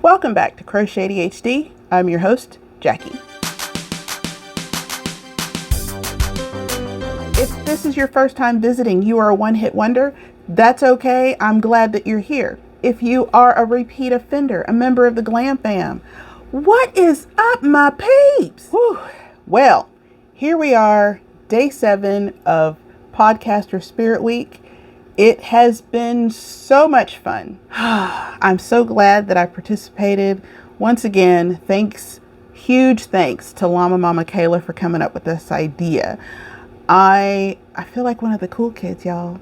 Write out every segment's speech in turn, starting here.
Welcome back to Crochet ADHD. I'm your host, Jackie. If this is your first time visiting, you are a one-hit wonder. That's okay. I'm glad that you're here. If you are a repeat offender, a member of the GlamFam, what is up, my peeps? Whew. Well, here we are, day 7 of Podcaster Spirit Week. It has been so much fun. I'm so glad that I participated. Once again, huge thanks to Llama Mama Kayla for coming up with this idea. I feel like one of the cool kids, y'all.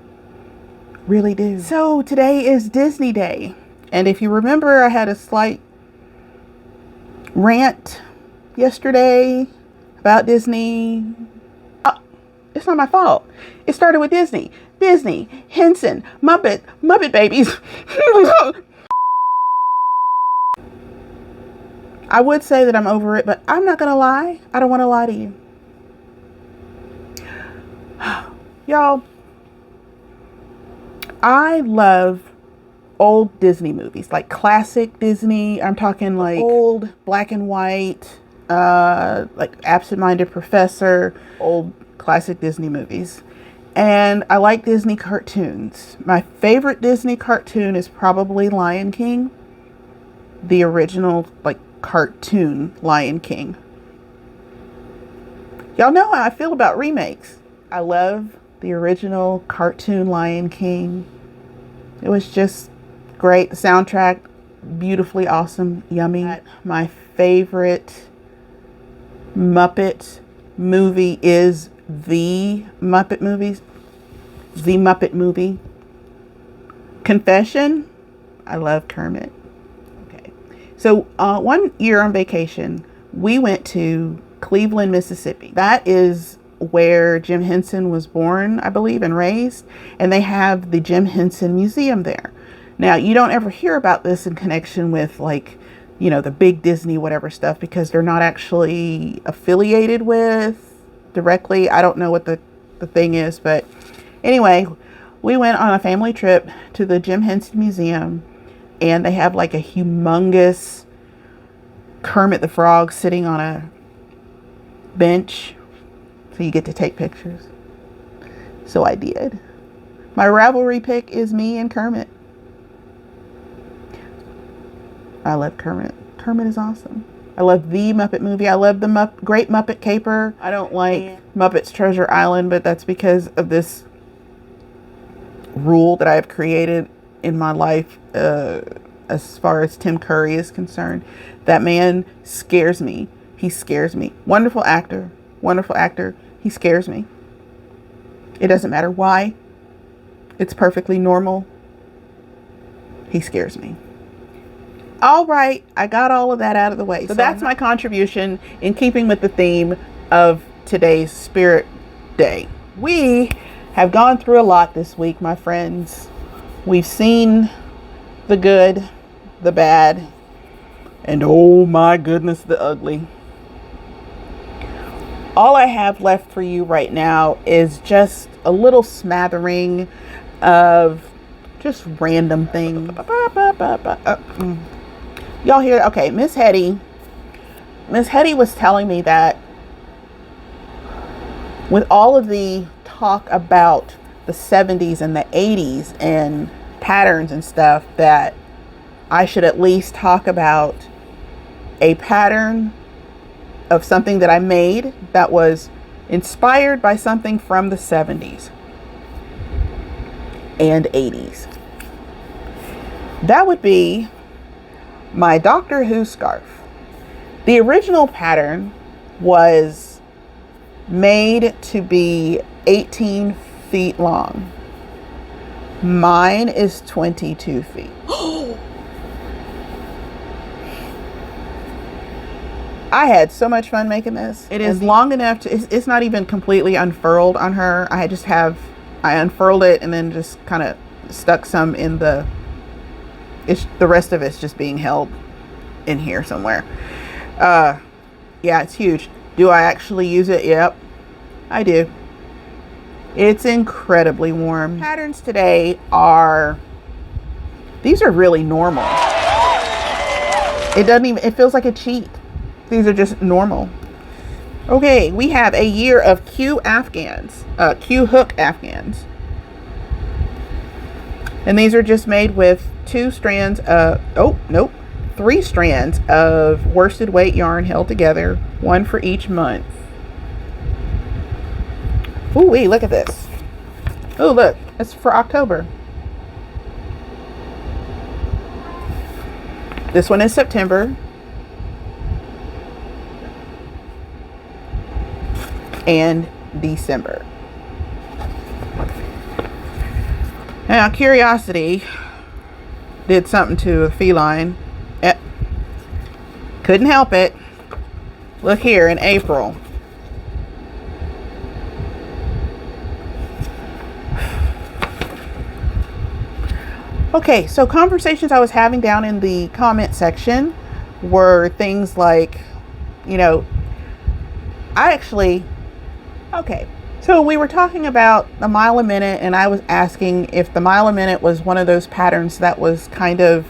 Really do. So today is Disney Day. And if you remember, I had a slight rant yesterday about Disney. Oh, it's not my fault. It started with Disney. Disney, Henson, Muppet babies. I would say that I'm over it, but I'm not gonna lie. I don't want to lie to you. Y'all, I love old Disney movies, like classic Disney. I'm talking like old black and white, like Absent-Minded Professor, old classic Disney movies. And I like Disney cartoons. My favorite Disney cartoon is probably Lion King. The original, like, cartoon Lion King. Y'all know how I feel about remakes. I love the original cartoon Lion King. It was just great. The soundtrack, beautifully awesome, yummy. My favorite Muppet movie is The Muppet Movie. Confession, I love Kermit. Okay. So one year on vacation, we went to Cleveland, Mississippi. That is where Jim Henson was born, I believe, and raised. And they have the Jim Henson Museum there. Now, you don't ever hear about this in connection with, like, you know, the big Disney whatever stuff, because they're not actually affiliated with directly. I don't know what the thing is, but anyway, we went on a family trip to the Jim Henson Museum, and they have like a humongous Kermit the Frog sitting on a bench, so you get to take pictures. So I did. My Ravelry pick is me and Kermit. I love Kermit. Kermit is awesome. I love The Muppet Movie. I love the Great Muppet Caper. I don't like Muppets Treasure Island, but that's because of this rule that I have created in my life as far as Tim Curry is concerned. That man scares me. He scares me. Wonderful actor. Wonderful actor. He scares me. It doesn't matter why. It's perfectly normal. He scares me. All right, I got all of that out of the way. So that's my contribution in keeping with the theme of today's Spirit Day. We have gone through a lot this week, my friends. We've seen the good, the bad, and oh my goodness, the ugly. All I have left for you right now is just a little smattering of just random things. Y'all hear? Okay, Miss Hetty was telling me that with all of the talk about the 70s and the 80s and patterns and stuff, that I should at least talk about a pattern of something that I made that was inspired by something from the 70s and 80s. That would be my Doctor Who scarf. The original pattern was made to be 18 feet long. Mine is 22 feet. I had so much fun making this. It is long enough to, it's not even completely unfurled on her. I unfurled it and then just kind of stuck some in the rest of it's just being held in here somewhere. Yeah, it's huge. Do I actually use it? Yep, I do. It's incredibly warm. Patterns today these are really normal. It doesn't even, it feels like a cheat. These are just normal. Okay, we have a year of Q Afghans, Q Hook Afghans. And these are just made with 2 strands of, oh, nope, 3 strands of worsted weight yarn held together, 1 for each month. Ooh wee, look at this. Oh, look, it's for October. This one is September. And December. Now, curiosity did something to a feline. Couldn't help it. Look here in April. Okay, so conversations I was having down in the comment section were things like, you know, okay, so we were talking about the mile a minute, and I was asking if the mile a minute was one of those patterns that was kind of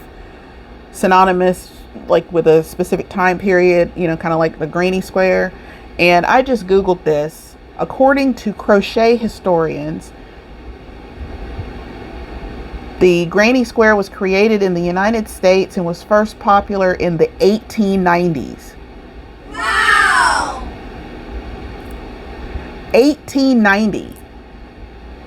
synonymous, like with a specific time period, you know, kind of like the granny square. And I just Googled this. According to crochet historians, the granny square was created in the United States and was first popular in the 1890s. 1890.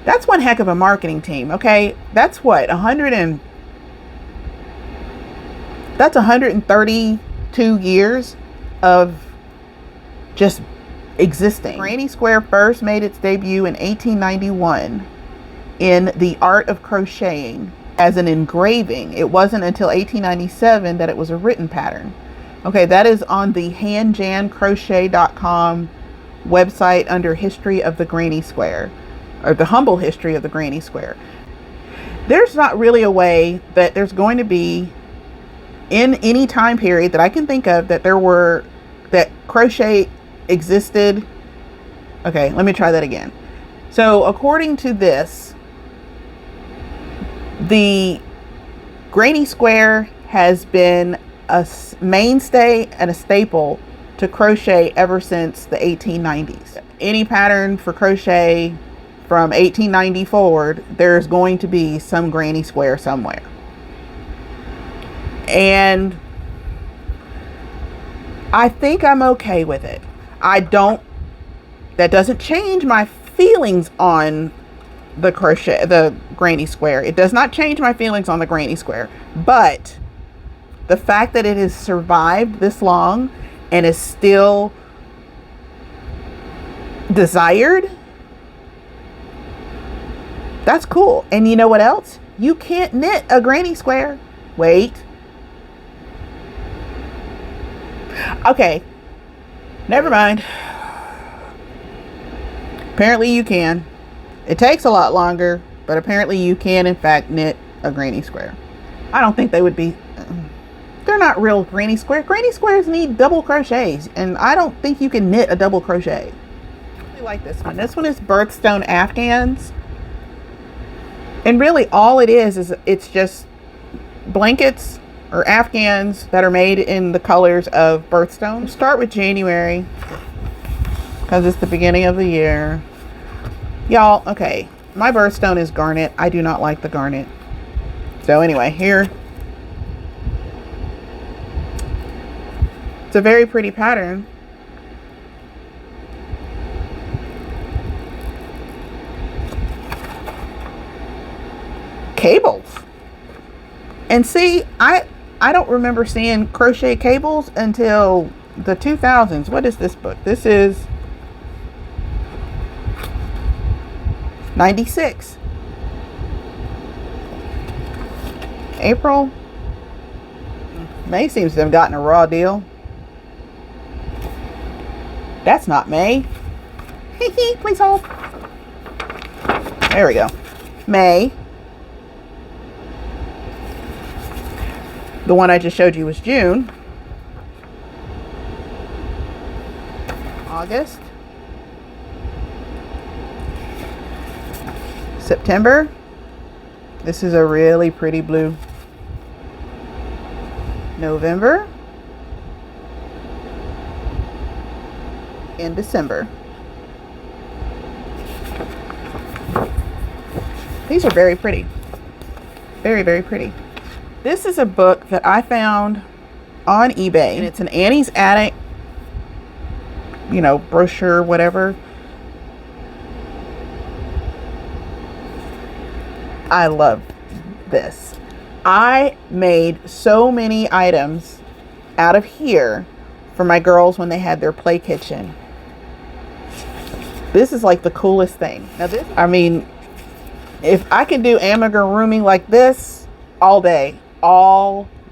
That's one heck of a marketing team. Okay, that's what, 132 years of just existing. Granny square first made its debut in 1891 in the art of crocheting as an engraving. It wasn't until 1897 that it was a written pattern. Okay, that is on the handjancrochet.com website under history of the granny square, or the humble history of the granny square. There's not really a way that there's going to be in any time period that I can think of that that crochet existed. Okay, let me try that again. So according to this, the granny square has been a mainstay and a staple to crochet ever since the 1890s. Any pattern for crochet from 1890 forward, there's going to be some granny square somewhere. And I think I'm okay with it. That doesn't change my feelings on the granny square. It does not change my feelings on the granny square, but the fact that it has survived this long and is still desired, that's cool. And you know what else? You can't knit a granny square. Wait. Okay. Never mind. Apparently you can. It takes a lot longer, but apparently you can in fact knit a granny square. I don't think they would be... They're not real granny square. Granny squares need double crochets, and I don't think you can knit a double crochet. I really like this one. This one is birthstone Afghans. And really all it is it's just blankets or Afghans that are made in the colors of birthstone. Start with January because it's the beginning of the year. Y'all, okay, my birthstone is garnet. I do not like the garnet. So anyway, here. It's a very pretty pattern. Cables. And see, I don't remember seeing crochet cables until the 2000s. What is this book? This is 96. April. May seems to have gotten a raw deal. That's not May. Please hold. There we go. May. The one I just showed you was June. August. September. This is a really pretty blue. November. in December. These are very pretty. Very, very pretty. This is a book that I found on eBay, and it's an Annie's Attic, you know, brochure, whatever. I love this. I made so many items out of here for my girls when they had their play kitchen. This is like the coolest thing. Now this, I mean, if I can do amigurumi like this all day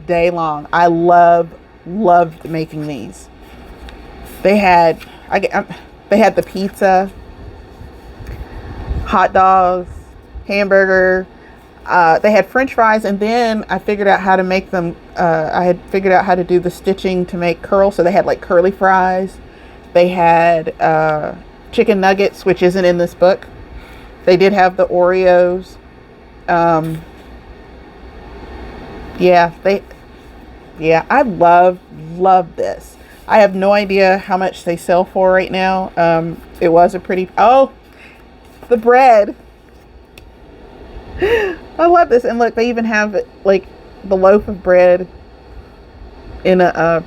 long. I loved making these. They had the pizza, hot dogs, hamburger. They had French fries, and then I figured out how to make them. I had figured out how to do the stitching to make curls. So they had like curly fries. They had chicken nuggets, which isn't in this book. They did have the Oreos. I love this. I have no idea how much they sell for right now. It was a pretty, oh, the bread. I love this. And look, they even have like the loaf of bread in a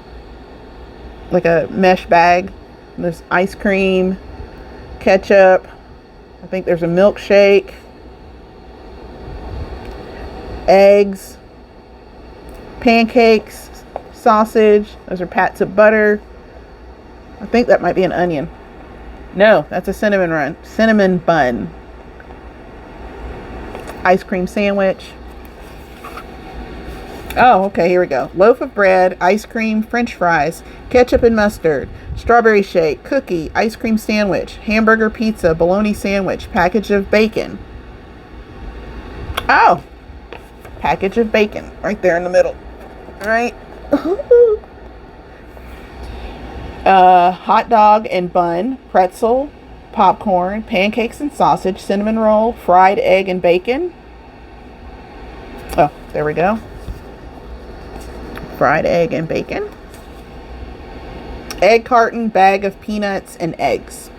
like a mesh bag. There's ice cream, ketchup. I think there's a milkshake, eggs, pancakes, sausage. Those are pats of butter. I think that might be an onion. No, that's a cinnamon bun. Ice cream sandwich. Oh, okay, here we go. Loaf of bread, ice cream, French fries, ketchup and mustard, strawberry shake, cookie, ice cream sandwich, hamburger pizza, bologna sandwich, package of bacon. Oh, package of bacon right there in the middle. All right. Hot dog and bun, pretzel, popcorn, pancakes and sausage, cinnamon roll, fried egg and bacon. Oh, there we go. Fried egg and bacon. Egg carton, bag of peanuts and eggs.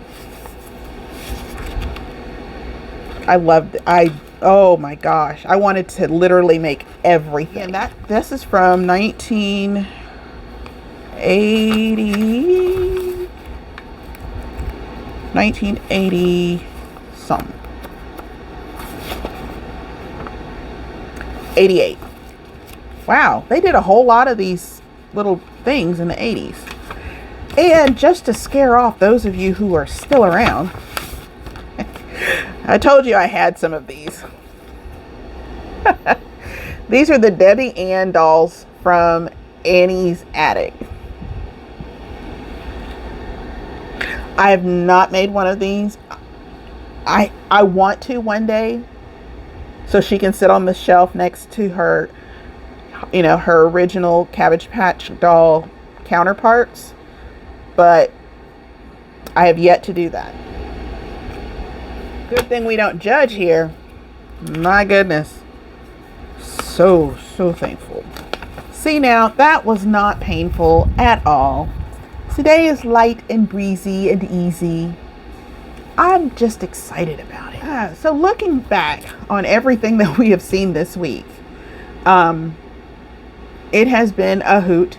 Oh my gosh. I wanted to literally make everything. And this is from 1980 something. 88. Wow, they did a whole lot of these little things in the 80s. And just to scare off those of you who are still around, I told you I had some of these. These are the Debbie Ann dolls from Annie's Attic. I have not made one of these. I want to one day, so she can sit on the shelf next to her, you know, her original Cabbage Patch doll counterparts, but I have yet to do that. Good thing we don't judge here. My goodness. So thankful. See, now that was not painful at all. Today is light and breezy and easy. I'm just excited about it. So looking back on everything that we have seen this week, it has been a hoot.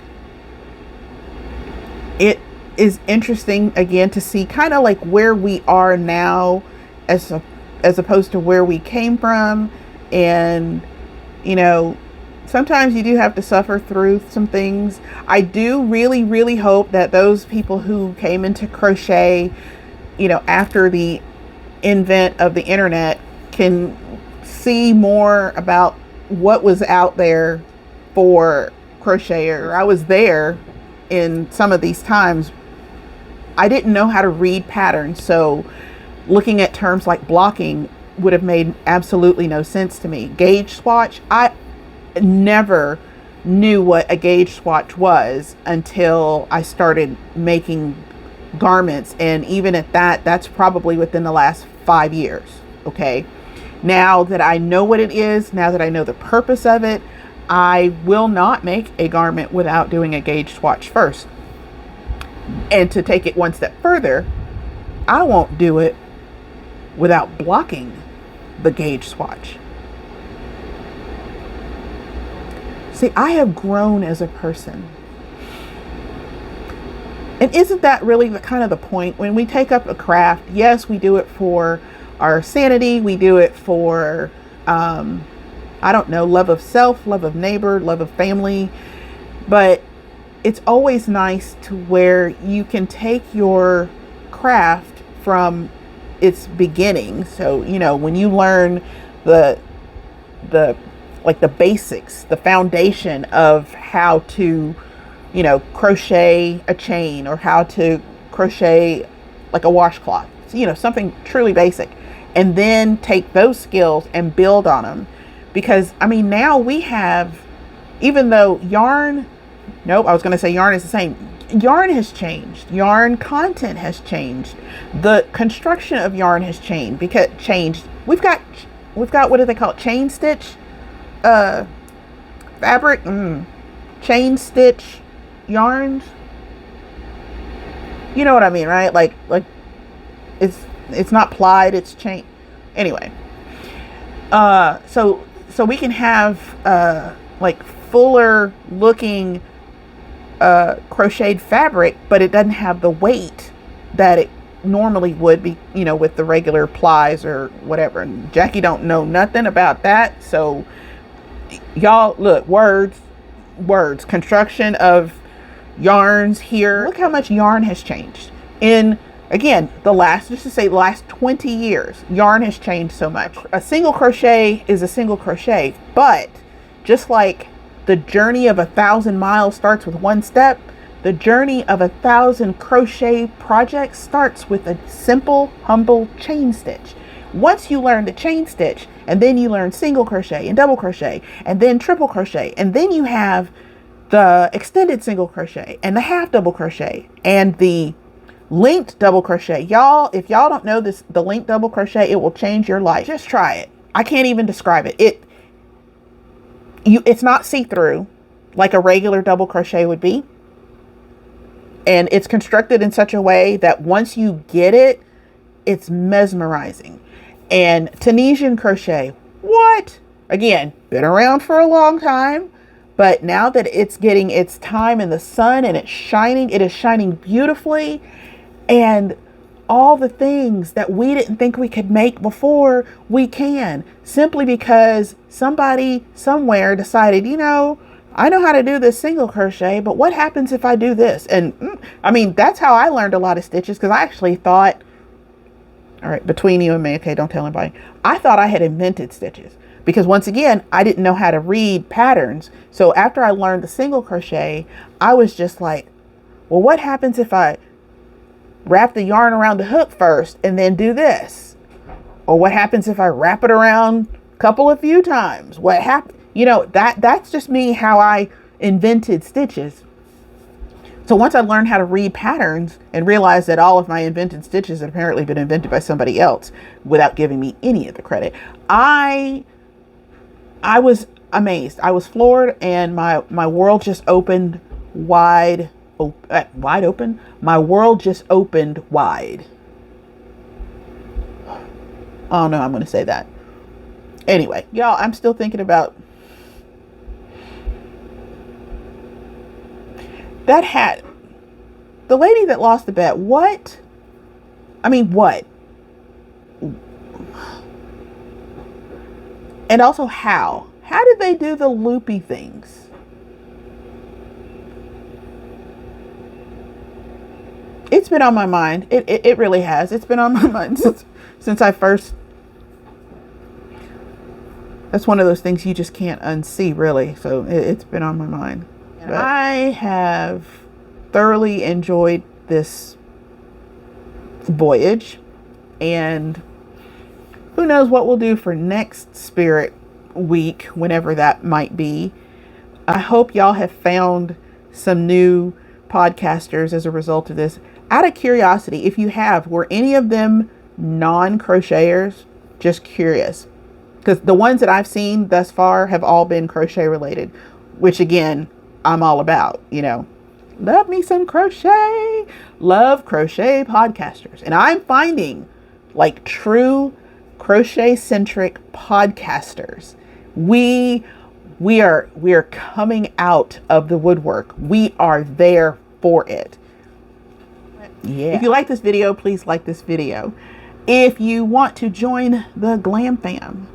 It is interesting again to see kind of like where we are now as opposed to where we came from. And, you know, sometimes you do have to suffer through some things. I do really, really hope that those people who came into crochet, you know, after the invent of the internet can see more about what was out there for crocheters. I was there in some of these times. I didn't know how to read patterns, so looking at terms like blocking would have made absolutely no sense to me. Gauge swatch, I never knew what a gauge swatch was until I started making garments, and even at that, that's probably within the last 5 years. Okay, now that I know what it is, now that I know the purpose of it, I will not make a garment without doing a gauge swatch first. And to take it one step further, I won't do it without blocking the gauge swatch. See, I have grown as a person. And isn't that really the kind of the point when we take up a craft? Yes, we do it for our sanity. We do it for, I don't know, love of self, love of neighbor, love of family. But it's always nice to where you can take your craft from its beginning. So, you know, when you learn the basics, the foundation of how to, you know, crochet a chain, or how to crochet like a washcloth, so, you know, something truly basic, and then take those skills and build on them. Because I mean, now we have, even though yarn, nope, I was going to say yarn is the same. Yarn has changed. Yarn content has changed. The construction of yarn has changed because we've got what do they call it? Chain stitch fabric, chain stitch yarns. You know what I mean, right? Like it's not plied, it's chain. Anyway, so we can have like fuller looking crocheted fabric, but it doesn't have the weight that it normally would be, you know, with the regular plies or whatever. And Jackie don't know nothing about that, so y'all look, words, construction of yarns here. Look how much yarn has changed in, again, the last 20 years. Yarn has changed so much. A single crochet is a single crochet, but just like the journey of 1,000 miles starts with one step, the journey of 1,000 crochet projects starts with a simple, humble chain stitch. Once you learn the chain stitch, and then you learn single crochet and double crochet, and then triple crochet, and then you have the extended single crochet and the half double crochet and the linked double crochet. Y'all, if y'all don't know this, the linked double crochet, it will change your life. Just try it. I can't even describe it. It's not see-through like a regular double crochet would be. And it's constructed in such a way that once you get it, it's mesmerizing. And Tunisian crochet, what? Again, been around for a long time, but now that it's getting its time in the sun and it's shining, it is shining beautifully. And all the things that we didn't think we could make before, we can, simply because somebody somewhere decided, you know, I know how to do this single crochet, but what happens if I do this? And I mean, that's how I learned a lot of stitches, because I actually thought, all right, between you and me, okay, don't tell anybody, I thought I had invented stitches, because once again, I didn't know how to read patterns. So after I learned the single crochet, I was just like, well, what happens if I wrap the yarn around the hook first and then do this? Or what happens if I wrap it around a few times? What happens? You know, that's just me, how I invented stitches. So once I learned how to read patterns and realized that all of my invented stitches had apparently been invented by somebody else without giving me any of the credit, I was amazed. I was floored, and my world just opened wide open. My world just opened wide. Oh no, I'm going to say that. Anyway, y'all, I'm still thinking about that hat. The lady that lost the bet. What? I mean, what? And also how? How did they do the loopy things? It's been on my mind. It really has. It's been on my mind since I first. That's one of those things you just can't unsee, really. So it's been on my mind. But I have thoroughly enjoyed this voyage, and who knows what we'll do for next Spirit Week, whenever that might be. I hope y'all have found some new podcasters as a result of this. Out of curiosity, if you have, were any of them non-crocheters? Just curious. Because the ones that I've seen thus far have all been crochet related, which again, I'm all about, you know, Love me some crochet. Love crochet podcasters. And I'm finding like true crochet centric podcasters. We are coming out of the woodwork. We are there for it. Yeah. If you like this video, please like this video. If you want to join the GlamFam,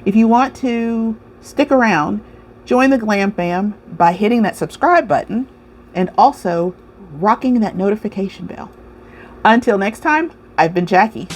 if you want to stick around, join the GlamFam by hitting that subscribe button and also rocking that notification bell. Until next time, I've been Jackie.